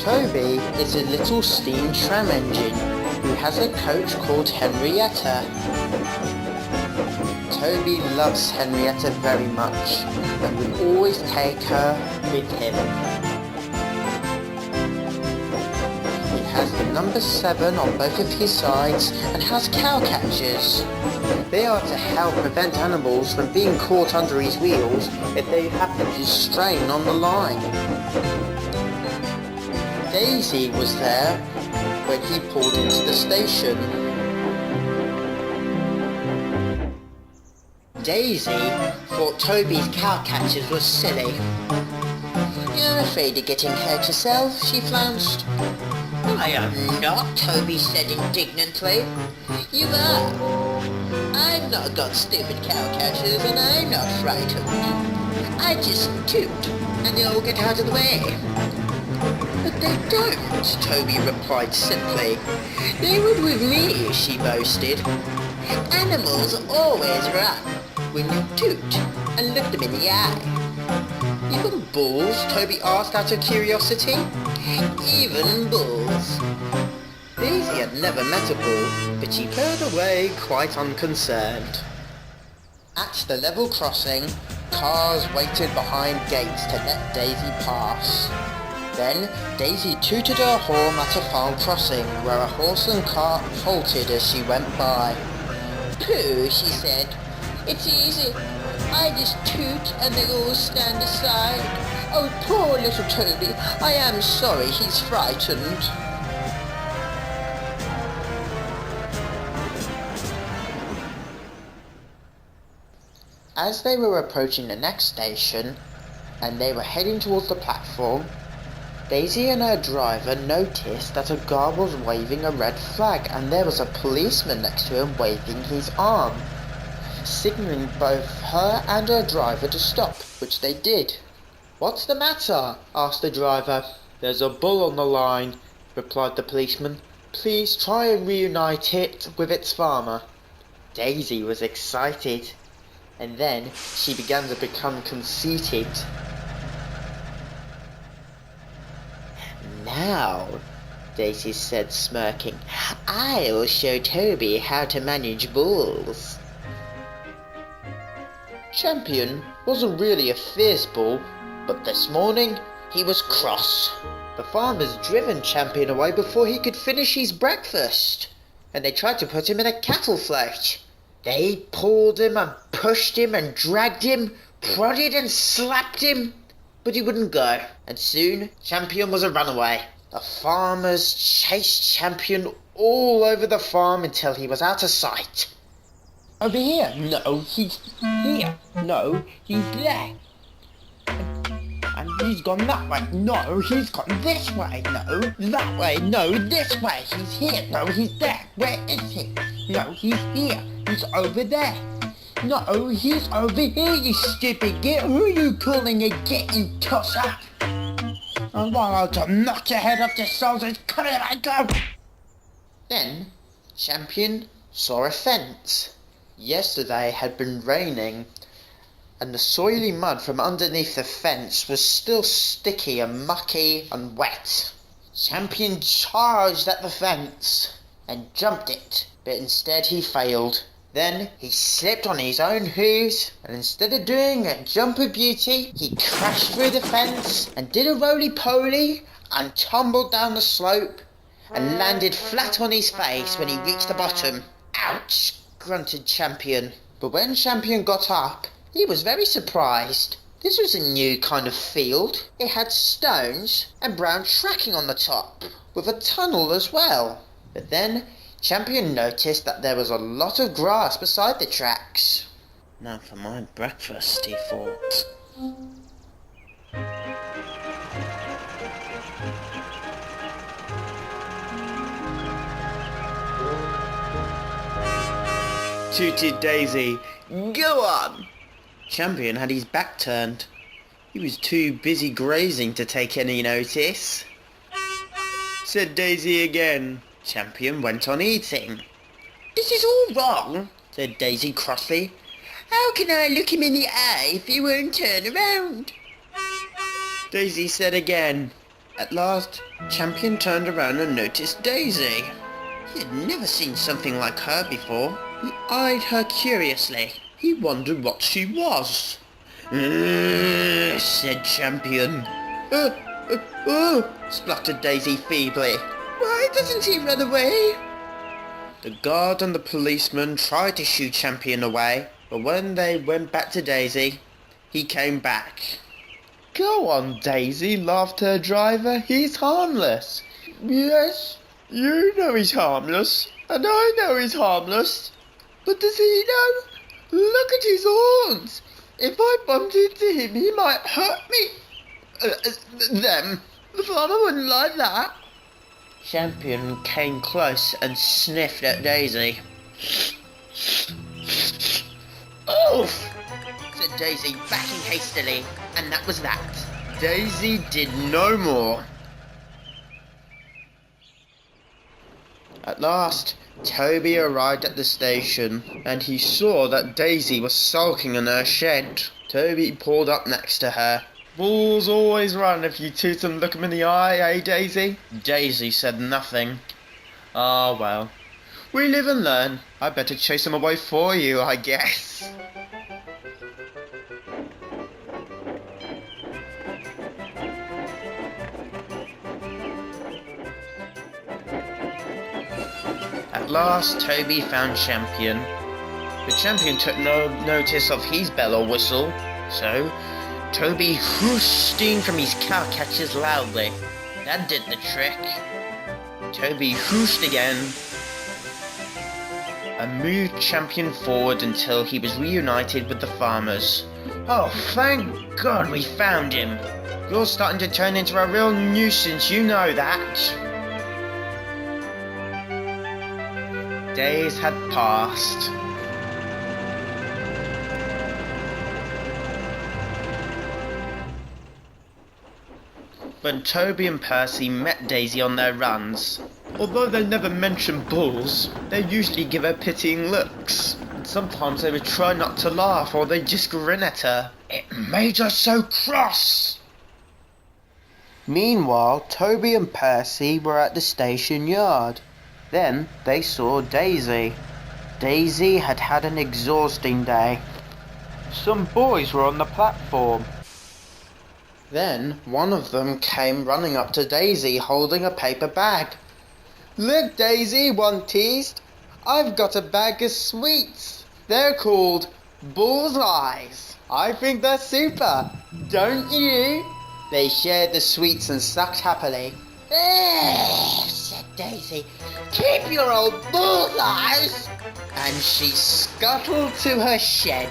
Toby is a little steam tram engine who has a coach called Henrietta. Toby loves Henrietta very much and will always take her with him. He has the number 7 on both of his sides and has cow catchers. They are to help prevent animals from being caught under his wheels if they happen to strain on the line. Daisy was there when he pulled into the station. Daisy thought Toby's cow catchers was silly. "You're afraid of getting hurt yourself," she flounced. "I am not," Toby said indignantly. "You are. I've not got stupid cow catchers and I'm not frightened. I just toot and they all get out of the way." "But they don't," Toby replied simply. "They would with me," she boasted. "Animals always run when you toot and look them in the eye." "Even bulls?" Toby asked out of curiosity. "Even bulls." Daisy had never met a bull, but she turned away quite unconcerned. At the level crossing, cars waited behind gates to let Daisy pass. Then Daisy tooted her horn at a farm crossing where a horse and cart halted as she went by. "Pooh," she said. "It's easy. I just toot and they all stand aside. Oh, poor little Toby. I am sorry he's frightened." As they were approaching the next station, and they were heading towards the platform, Daisy and her driver noticed that a guy was waving a red flag and there was a policeman next to him waving his arm, signalling both her and her driver to stop, which they did. "What's the matter?" asked the driver. "There's a bull on the line," replied the policeman. "Please try and reunite it with its farmer." Daisy was excited, and then she began to become conceited. "Now," Daisy said, smirking, "I'll show Toby how to manage bulls." Champion wasn't really a fierce bull, but this morning he was cross. The farmers driven Champion away before he could finish his breakfast, and they tried to put him in a cattle float. They pulled him and pushed him and dragged him, prodded and slapped him, but he wouldn't go, and soon Champion was a runaway. The farmers chased Champion all over the farm until he was out of sight. "Over here, no, he's here, no, he's there. And he's gone that way, no, he's gone this way, no, that way, no, this way, he's here, no, he's there, where is he? No, he's here, he's over there. No, he's over here, you stupid git. Who are you calling a git, you tosser? I want to knock your head off your shoulders. Come here, I go." Then Champion saw a fence. Yesterday had been raining, and the soily mud from underneath the fence was still sticky and mucky and wet. Champion charged at the fence and jumped it, but instead he failed. Then he slipped on his own hooves, and instead of doing a jump of beauty, he crashed through the fence and did a roly-poly and tumbled down the slope and landed flat on his face when he reached the bottom. "Ouch," grunted Champion. But when Champion got up, he was very surprised. This was a new kind of field. It had stones and brown tracking on the top, with a tunnel as well. But then Champion noticed that there was a lot of grass beside the tracks. "Now for my breakfast," he thought. Tooted Daisy. "Go on!" Champion had his back turned. He was too busy grazing to take any notice. Said Daisy again. Champion went on eating. "This is all wrong," said Daisy crossly. "How can I look him in the eye if he won't turn around?" Daisy said again. At last, Champion turned around and noticed Daisy. He had never seen something like her before. He eyed her curiously. He wondered what she was. Said Champion. Spluttered Daisy feebly. Why doesn't he run away? The guard and the policeman tried to shoo Champion away, but when they went back to Daisy, he came back. Go on, Daisy, laughed her driver. He's harmless. Yes, you know he's harmless, and I know he's harmless. But does he know? Look at his horns. If I bumped into him, he might hurt me. Them. The farmer wouldn't like that. Champion came close and sniffed at Daisy. Oof! Said Daisy, backing hastily, and that was that. Daisy did no more. At last, Toby arrived at the station, and he saw that Daisy was sulking in her shed. Toby pulled up next to her. Bulls always run if you toot and look 'em in the eye, eh, Daisy? Daisy said nothing. Ah, well. We live and learn. I better chase 'em away for you, I guess. At last, Toby found Champion. The Champion took no notice of his bell or whistle, so Toby whooshed steam from his cow catchers loudly. That did the trick. Toby whooshed again and moved Champion forward until he was reunited with the farmers. Oh, thank God we found him. You're starting to turn into a real nuisance, you know that. Days had passed. When Toby and Percy met Daisy on their runs, although they never mentioned bulls, they usually give her pitying looks. And sometimes they would try not to laugh, or they'd just grin at her. It made her so cross! Meanwhile, Toby and Percy were at the station yard. Then they saw Daisy. Daisy had had an exhausting day. Some boys were on the platform. Then one of them came running up to Daisy holding a paper bag. Look, Daisy, one teased. I've got a bag of sweets. They're called bullseyes. I think they're super, don't you? They shared the sweets and sucked happily. Said Daisy, keep your old bullseyes. And she scuttled to her shed.